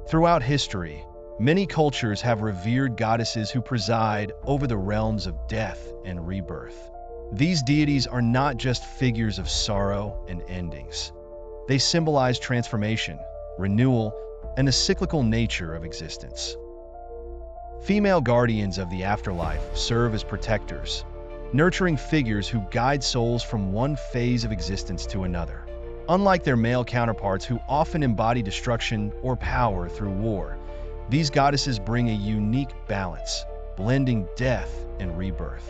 Throughout history, many cultures have revered goddesses who preside over the realms of death and rebirth. These deities are not just figures of sorrow and endings. They symbolize transformation, renewal, and the cyclical nature of existence. Female guardians of the afterlife serve as protectors, nurturing figures who guide souls from one phase of existence to another. Unlike their male counterparts who often embody destruction or power through war, these goddesses bring a unique balance, blending death and rebirth.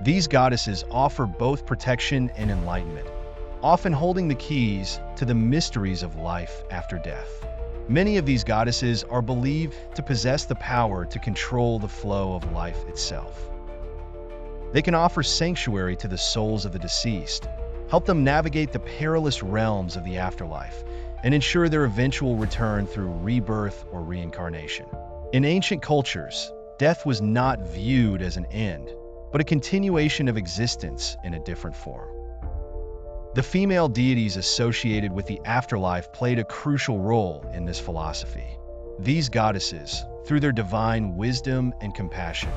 These goddesses offer both protection and enlightenment, often holding the keys to the mysteries of life after death. Many of these goddesses are believed to possess the power to control the flow of life itself. They can offer sanctuary to the souls of the deceased, help them navigate the perilous realms of the afterlife, and ensure their eventual return through rebirth or reincarnation. In ancient cultures, death was not viewed as an end, but a continuation of existence in a different form. The female deities associated with the afterlife played a crucial role in this philosophy. These goddesses, through their divine wisdom and compassion,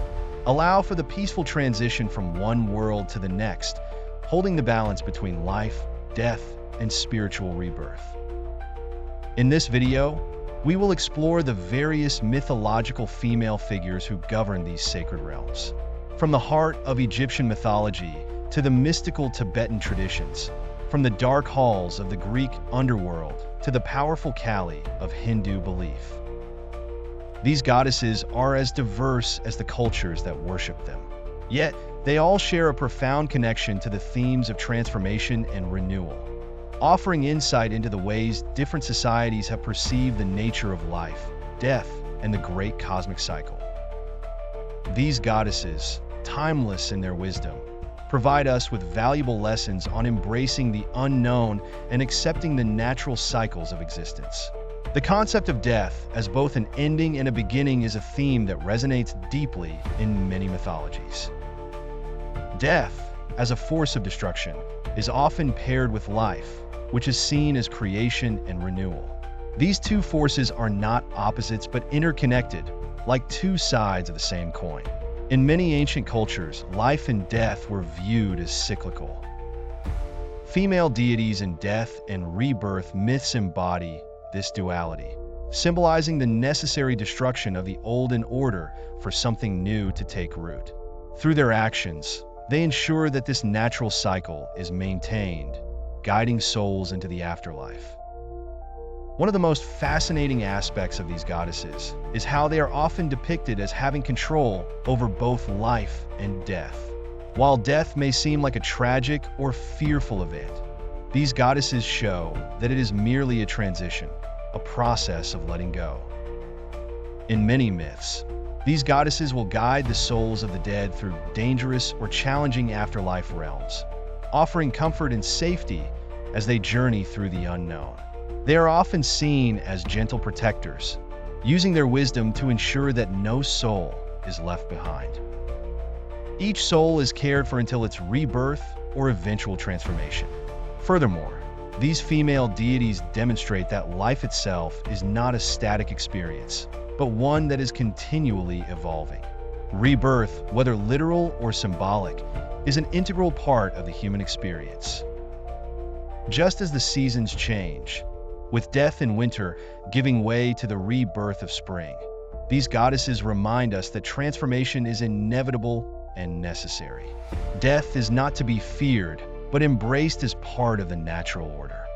allow for the peaceful transition from one world to the next, holding the balance between life, death, and spiritual rebirth. In this video, we will explore the various mythological female figures who govern these sacred realms. From the heart of Egyptian mythology to the mystical Tibetan traditions, from the dark halls of the Greek underworld to the powerful Kali of Hindu belief. These goddesses are as diverse as the cultures that worship them. Yet, they all share a profound connection to the themes of transformation and renewal, offering insight into the ways different societies have perceived the nature of life, death, and the great cosmic cycle. These goddesses, timeless in their wisdom, provide us with valuable lessons on embracing the unknown and accepting the natural cycles of existence. The concept of death as both an ending and a beginning is a theme that resonates deeply in many mythologies. Death, as a force of destruction, is often paired with life, which is seen as creation and renewal. These two forces are not opposites but interconnected, like two sides of the same coin. In many ancient cultures, life and death were viewed as cyclical. Female deities in death and rebirth myths embody this duality, symbolizing the necessary destruction of the old in order for something new to take root. Through their actions, they ensure that this natural cycle is maintained, guiding souls into the afterlife. One of the most fascinating aspects of these goddesses is how they are often depicted as having control over both life and death. While death may seem like a tragic or fearful event, these goddesses show that it is merely a transition, a process of letting go. In many myths, these goddesses will guide the souls of the dead through dangerous or challenging afterlife realms, offering comfort and safety as they journey through the unknown. They are often seen as gentle protectors, using their wisdom to ensure that no soul is left behind. Each soul is cared for until its rebirth or eventual transformation. Furthermore, these female deities demonstrate that life itself is not a static experience, but one that is continually evolving. Rebirth, whether literal or symbolic, is an integral part of the human experience. Just as the seasons change, with death in winter giving way to the rebirth of spring, these goddesses remind us that transformation is inevitable and necessary. Death is not to be feared, but embraced as part of the natural order.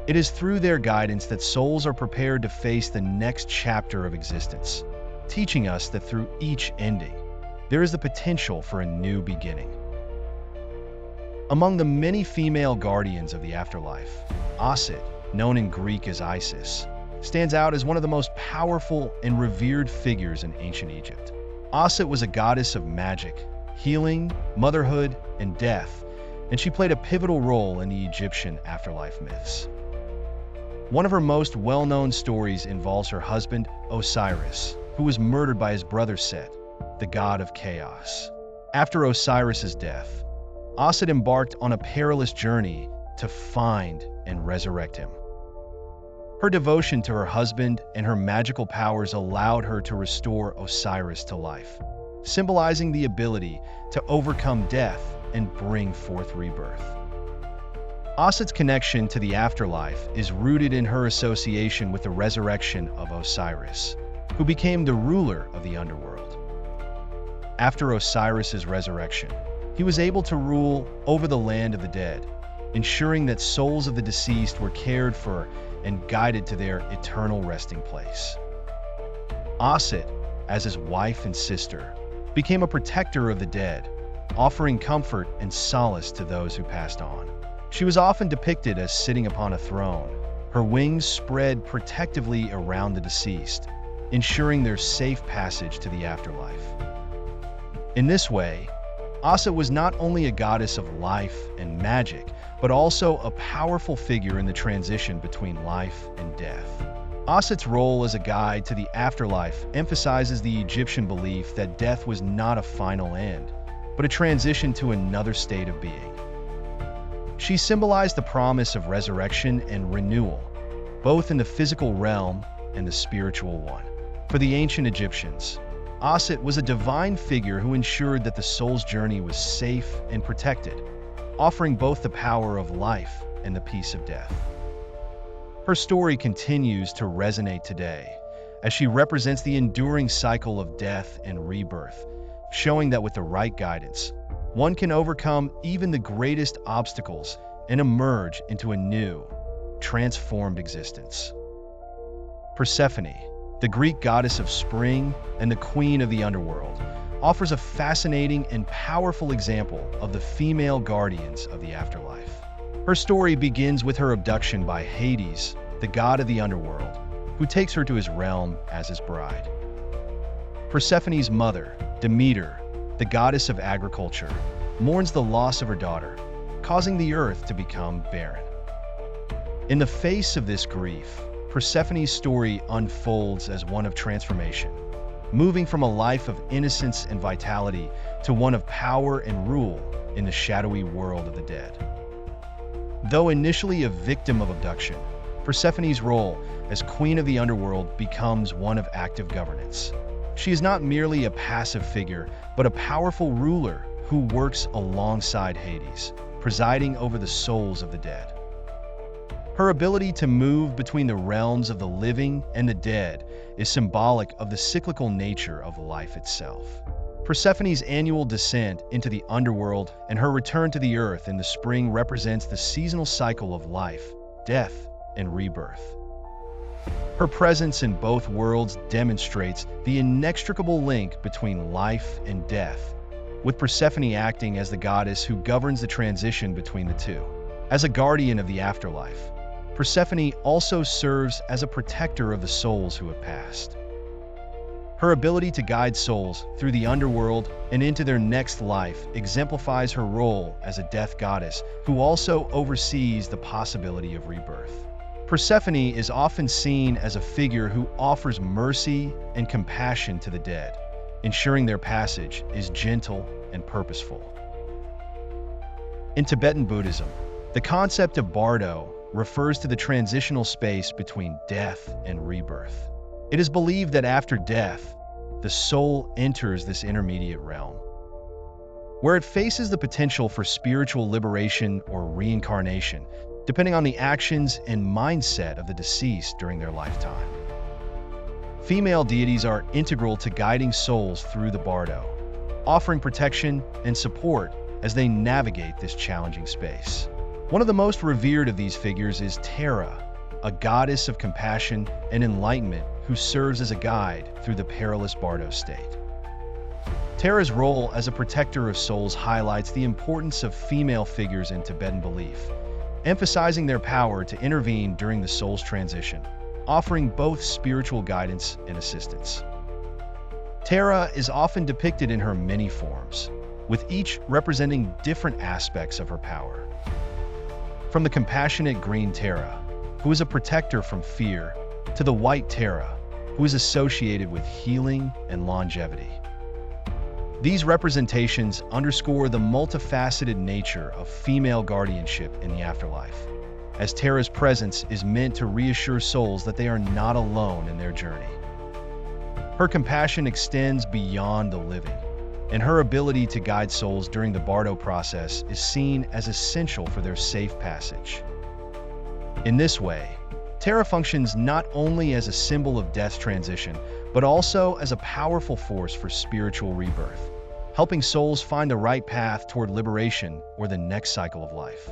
It is through their guidance that souls are prepared to face the next chapter of existence, teaching us that through each ending, there is the potential for a new beginning. Among the many female guardians of the afterlife, Osset, known in Greek as Isis, stands out as one of the most powerful and revered figures in ancient Egypt. Osset was a goddess of magic, healing, motherhood, and death, and she played a pivotal role in the Egyptian afterlife myths. One of her most well-known stories involves her husband, Osiris, who was murdered by his brother Set, the god of chaos. After Osiris's death, Osset embarked on a perilous journey to find and resurrect him. Her devotion to her husband and her magical powers allowed her to restore Osiris to life, symbolizing the ability to overcome death and bring forth rebirth. Osset's connection to the afterlife is rooted in her association with the resurrection of Osiris, who became the ruler of the underworld. After Osiris's resurrection, he was able to rule over the land of the dead, ensuring that souls of the deceased were cared for and guided to their eternal resting place. Osset, as his wife and sister, became a protector of the dead, offering comfort and solace to those who passed on. She was often depicted as sitting upon a throne, her wings spread protectively around the deceased, ensuring their safe passage to the afterlife. In this way, Osset was not only a goddess of life and magic, but also a powerful figure in the transition between life and death. Osset's role as a guide to the afterlife emphasizes the Egyptian belief that death was not a final end, but a transition to another state of being. She symbolized the promise of resurrection and renewal, both in the physical realm and the spiritual one. For the ancient Egyptians, Osset was a divine figure who ensured that the soul's journey was safe and protected, offering both the power of life and the peace of death. Her story continues to resonate today, as she represents the enduring cycle of death and rebirth, showing that with the right guidance, one can overcome even the greatest obstacles and emerge into a new, transformed existence. Persephone, the Greek goddess of spring and the queen of the underworld, offers a fascinating and powerful example of the female guardians of the afterlife. Her story begins with her abduction by Hades, the god of the underworld, who takes her to his realm as his bride. Persephone's mother, Demeter, the goddess of agriculture, mourns the loss of her daughter, causing the earth to become barren. In the face of this grief, Persephone's story unfolds as one of transformation, moving from a life of innocence and vitality to one of power and rule in the shadowy world of the dead. Though initially a victim of abduction, Persephone's role as queen of the underworld becomes one of active governance. She is not merely a passive figure, but a powerful ruler who works alongside Hades, presiding over the souls of the dead. Her ability to move between the realms of the living and the dead is symbolic of the cyclical nature of life itself. Persephone's annual descent into the underworld and her return to the earth in the spring represents the seasonal cycle of life, death, and rebirth. Her presence in both worlds demonstrates the inextricable link between life and death, with Persephone acting as the goddess who governs the transition between the two. As a guardian of the afterlife, Persephone also serves as a protector of the souls who have passed. Her ability to guide souls through the underworld and into their next life exemplifies her role as a death goddess who also oversees the possibility of rebirth. Persephone is often seen as a figure who offers mercy and compassion to the dead, ensuring their passage is gentle and purposeful. In Tibetan Buddhism, the concept of bardo refers to the transitional space between death and rebirth. It is believed that after death, the soul enters this intermediate realm, where it faces the potential for spiritual liberation or reincarnation, depending on the actions and mindset of the deceased during their lifetime. Female deities are integral to guiding souls through the bardo, offering protection and support as they navigate this challenging space. One of the most revered of these figures is Tara, a goddess of compassion and enlightenment who serves as a guide through the perilous bardo state. Tara's role as a protector of souls highlights the importance of female figures in Tibetan belief, emphasizing their power to intervene during the soul's transition, offering both spiritual guidance and assistance. Tara is often depicted in her many forms, with each representing different aspects of her power. From the compassionate green Tara, who is a protector from fear, to the white Tara, who is associated with healing and longevity. These representations underscore the multifaceted nature of female guardianship in the afterlife, as Terra's presence is meant to reassure souls that they are not alone in their journey. Her compassion extends beyond the living, and her ability to guide souls during the Bardo process is seen as essential for their safe passage. In this way, Terra functions not only as a symbol of death's transition, but also as a powerful force for spiritual rebirth, helping souls find the right path toward liberation or the next cycle of life.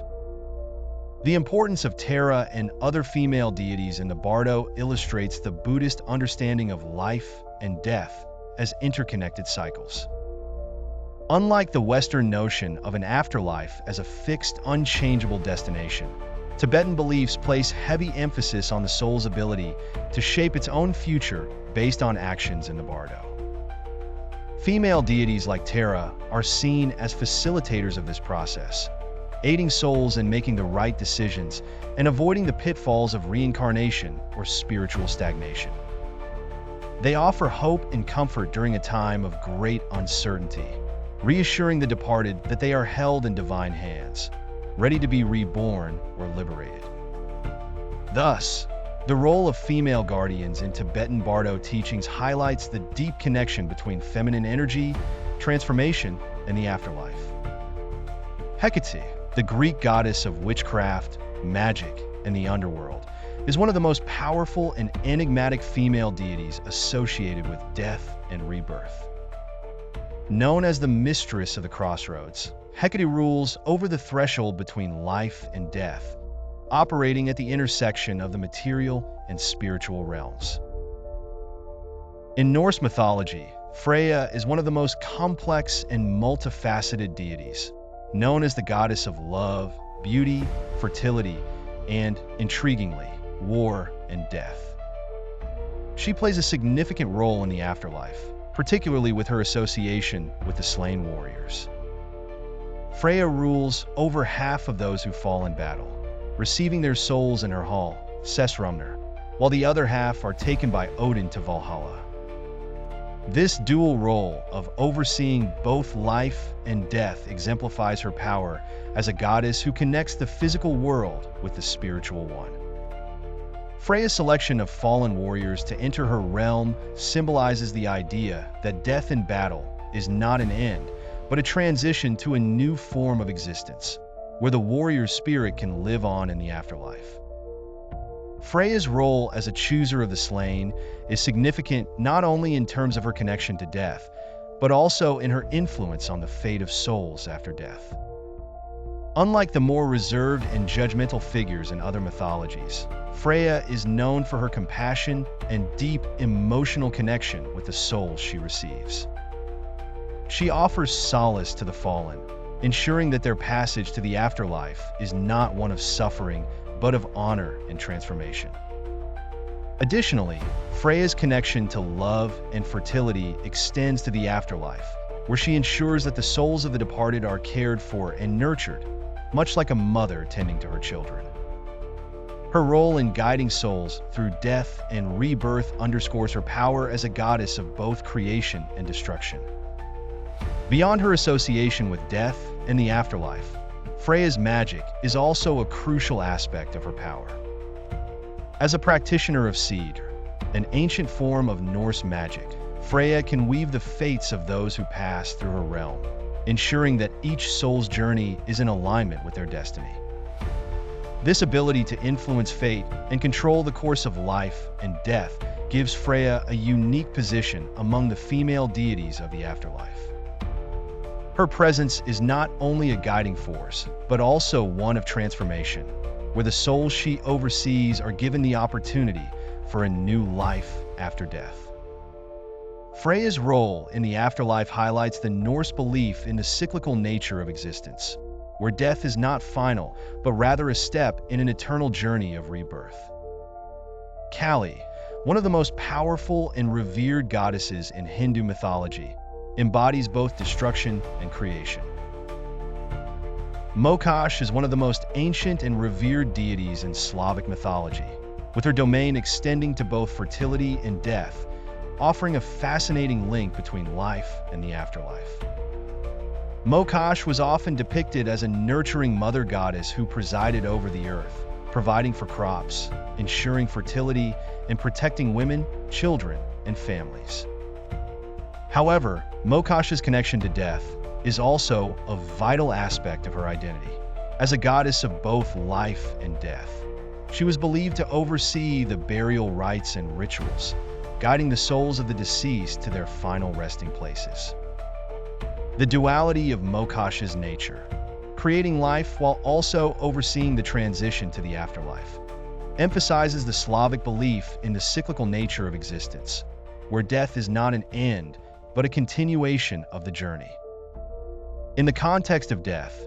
The importance of Terra and other female deities in the Bardo illustrates the Buddhist understanding of life and death as interconnected cycles. Unlike the Western notion of an afterlife as a fixed, unchangeable destination, Tibetan beliefs place heavy emphasis on the soul's ability to shape its own future based on actions in the Bardo. Female deities like Terra are seen as facilitators of this process, aiding souls in making the right decisions and avoiding the pitfalls of reincarnation or spiritual stagnation. They offer hope and comfort during a time of great uncertainty, reassuring the departed that they are held in divine hands, ready to be reborn or liberated. Thus, the role of female guardians in Tibetan Bardo teachings highlights the deep connection between feminine energy, transformation, and the afterlife. Hecate, the Greek goddess of witchcraft, magic, and the underworld, is one of the most powerful and enigmatic female deities associated with death and rebirth. Known as the mistress of the crossroads, Hecate rules over the threshold between life and death, operating at the intersection of the material and spiritual realms. In Norse mythology, Freyja is one of the most complex and multifaceted deities, known as the goddess of love, beauty, fertility, and, intriguingly, war and death. She plays a significant role in the afterlife, particularly with her association with the slain warriors. Freyja rules over half of those who fall in battle, receiving their souls in her hall, Sessrumnir, while the other half are taken by Odin to Valhalla. This dual role of overseeing both life and death exemplifies her power as a goddess who connects the physical world with the spiritual one. Freyja's selection of fallen warriors to enter her realm symbolizes the idea that death in battle is not an end, but a transition to a new form of existence, where the warrior's spirit can live on in the afterlife. Freyja's role as a chooser of the slain is significant not only in terms of her connection to death, but also in her influence on the fate of souls after death. Unlike the more reserved and judgmental figures in other mythologies, Freyja is known for her compassion and deep emotional connection with the souls she receives. She offers solace to the fallen, ensuring that their passage to the afterlife is not one of suffering, but of honor and transformation. Additionally, Freyja's connection to love and fertility extends to the afterlife, where she ensures that the souls of the departed are cared for and nurtured, much like a mother tending to her children. Her role in guiding souls through death and rebirth underscores her power as a goddess of both creation and destruction. Beyond her association with death and the afterlife, Freyja's magic is also a crucial aspect of her power. As a practitioner of seed, an ancient form of Norse magic, Freyja can weave the fates of those who pass through her realm, ensuring that each soul's journey is in alignment with their destiny. This ability to influence fate and control the course of life and death gives Freyja a unique position among the female deities of the afterlife. Her presence is not only a guiding force, but also one of transformation, where the souls she oversees are given the opportunity for a new life after death. Freyja's role in the afterlife highlights the Norse belief in the cyclical nature of existence, where death is not final, but rather a step in an eternal journey of rebirth. Kali, one of the most powerful and revered goddesses in Hindu mythology, embodies both destruction and creation. Mokosh is one of the most ancient and revered deities in Slavic mythology, with her domain extending to both fertility and death, offering a fascinating link between life and the afterlife. Mokosh was often depicted as a nurturing mother goddess who presided over the earth, providing for crops, ensuring fertility, and protecting women, children, and families. However, Mokosh's connection to death is also a vital aspect of her identity. As a goddess of both life and death, she was believed to oversee the burial rites and rituals, guiding the souls of the deceased to their final resting places. The duality of Mokosh's nature, creating life while also overseeing the transition to the afterlife, emphasizes the Slavic belief in the cyclical nature of existence, where death is not an end, but a continuation of the journey. In the context of death,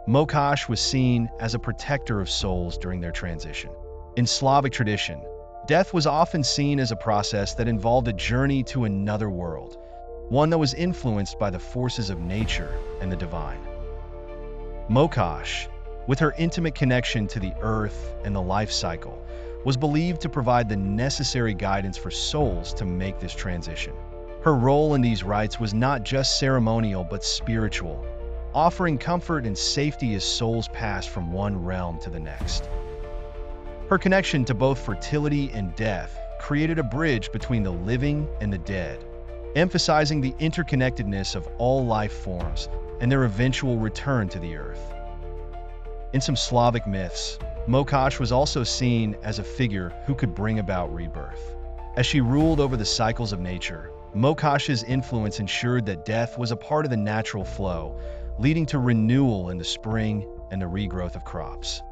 Mokosh was seen as a protector of souls during their transition. In Slavic tradition, death was often seen as a process that involved a journey to another world, one that was influenced by the forces of nature and the divine. Mokosh, with her intimate connection to the earth and the life cycle, was believed to provide the necessary guidance for souls to make this transition. Her role in these rites was not just ceremonial but spiritual, offering comfort and safety as souls passed from one realm to the next. Her connection to both fertility and death created a bridge between the living and the dead, emphasizing the interconnectedness of all life forms and their eventual return to the earth. In some Slavic myths, Mokosh was also seen as a figure who could bring about rebirth. As she ruled over the cycles of nature, Mokosh's influence ensured that death was a part of the natural flow, leading to renewal in the spring and the regrowth of crops.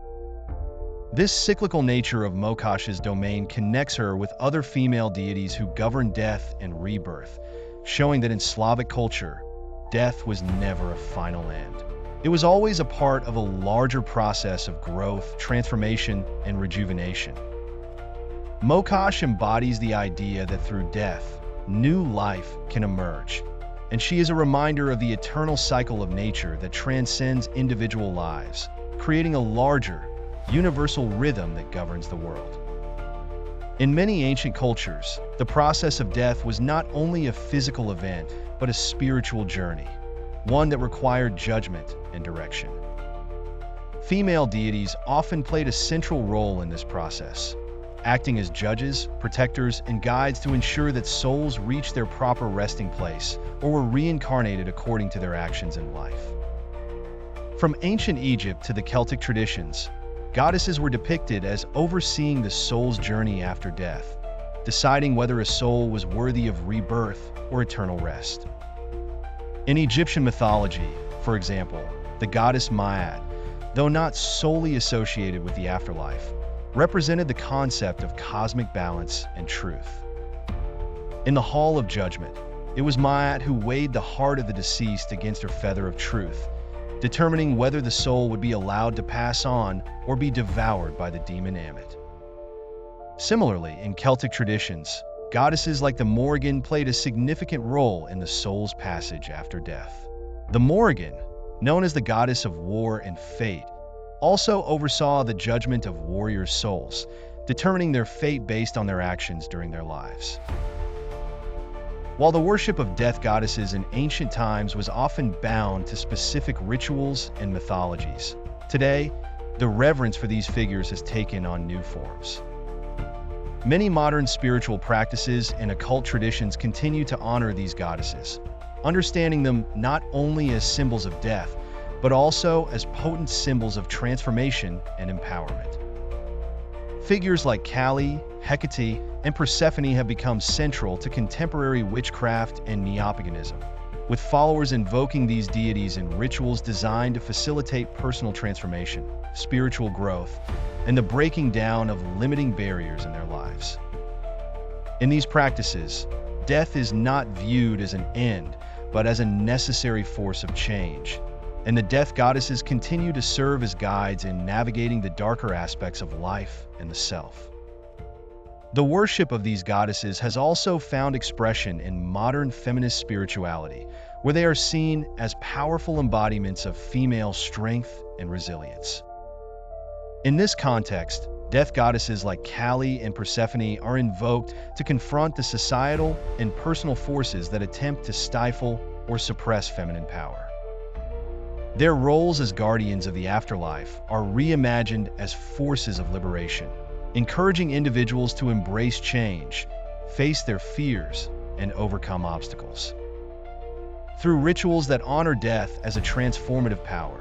This cyclical nature of Mokosh's domain connects her with other female deities who govern death and rebirth, showing that in Slavic culture, death was never a final end. It was always a part of a larger process of growth, transformation, and rejuvenation. Mokosh embodies the idea that through death, new life can emerge, and she is a reminder of the eternal cycle of nature that transcends individual lives, creating a larger, universal rhythm that governs the world. In many ancient cultures, the process of death was not only a physical event, but a spiritual journey, one that required judgment and direction. Female deities often played a central role in this process, acting as judges, protectors, and guides to ensure that souls reached their proper resting place or were reincarnated according to their actions in life. From ancient Egypt to the Celtic traditions, goddesses were depicted as overseeing the soul's journey after death, deciding whether a soul was worthy of rebirth or eternal rest. In Egyptian mythology, for example, the goddess Ma'at, though not solely associated with the afterlife, represented the concept of cosmic balance and truth. In the Hall of Judgment, it was Ma'at who weighed the heart of the deceased against her feather of truth, determining whether the soul would be allowed to pass on or be devoured by the demon Ammit. Similarly, in Celtic traditions, goddesses like the Morrigan played a significant role in the soul's passage after death. The Morrigan, known as the goddess of war and fate, also oversaw the judgment of warriors' souls, determining their fate based on their actions during their lives. While the worship of death goddesses in ancient times was often bound to specific rituals and mythologies, today, the reverence for these figures has taken on new forms. Many modern spiritual practices and occult traditions continue to honor these goddesses, understanding them not only as symbols of death, but also as potent symbols of transformation and empowerment. Figures like Kali, Hecate, and Persephone have become central to contemporary witchcraft and neo-paganism, with followers invoking these deities in rituals designed to facilitate personal transformation, spiritual growth, and the breaking down of limiting barriers in their lives. In these practices, death is not viewed as an end, but as a necessary force of change, and the death goddesses continue to serve as guides in navigating the darker aspects of life and the self. The worship of these goddesses has also found expression in modern feminist spirituality, where they are seen as powerful embodiments of female strength and resilience. In this context, death goddesses like Kali and Persephone are invoked to confront the societal and personal forces that attempt to stifle or suppress feminine power. Their roles as guardians of the afterlife are reimagined as forces of liberation, encouraging individuals to embrace change, face their fears, and overcome obstacles. Through rituals that honor death as a transformative power,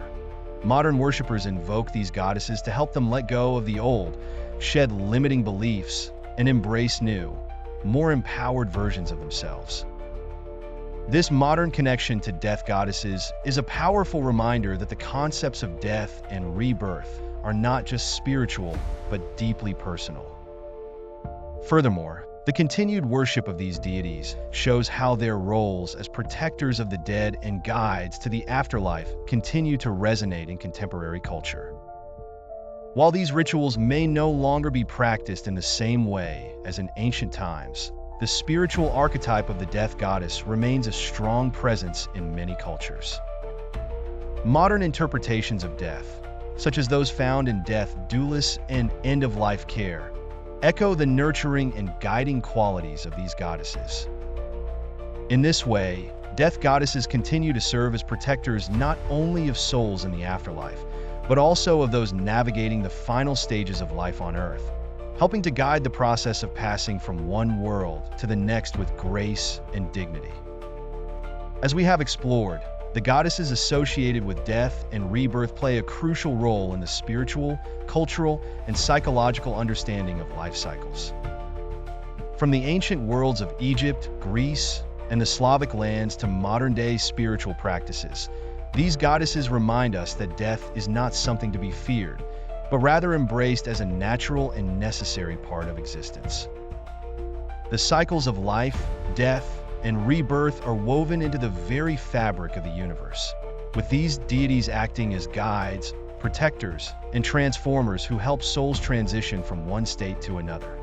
modern worshippers invoke these goddesses to help them let go of the old, shed limiting beliefs, and embrace new, more empowered versions of themselves. This modern connection to death goddesses is a powerful reminder that the concepts of death and rebirth are not just spiritual, but deeply personal. Furthermore, the continued worship of these deities shows how their roles as protectors of the dead and guides to the afterlife continue to resonate in contemporary culture. While these rituals may no longer be practiced in the same way as in ancient times, the spiritual archetype of the death goddess remains a strong presence in many cultures. Modern interpretations of death, such as those found in Death Doulos and End-of-Life Care, echo the nurturing and guiding qualities of these goddesses. In this way, death goddesses continue to serve as protectors not only of souls in the afterlife, but also of those navigating the final stages of life on Earth, helping to guide the process of passing from one world to the next with grace and dignity. As we have explored, the goddesses associated with death and rebirth play a crucial role in the spiritual, cultural, and psychological understanding of life cycles. From the ancient worlds of Egypt, Greece, and the Slavic lands to modern-day spiritual practices, these goddesses remind us that death is not something to be feared, but rather embraced as a natural and necessary part of existence. The cycles of life, death, and rebirth are woven into the very fabric of the universe, with these deities acting as guides, protectors, and transformers who help souls transition from one state to another.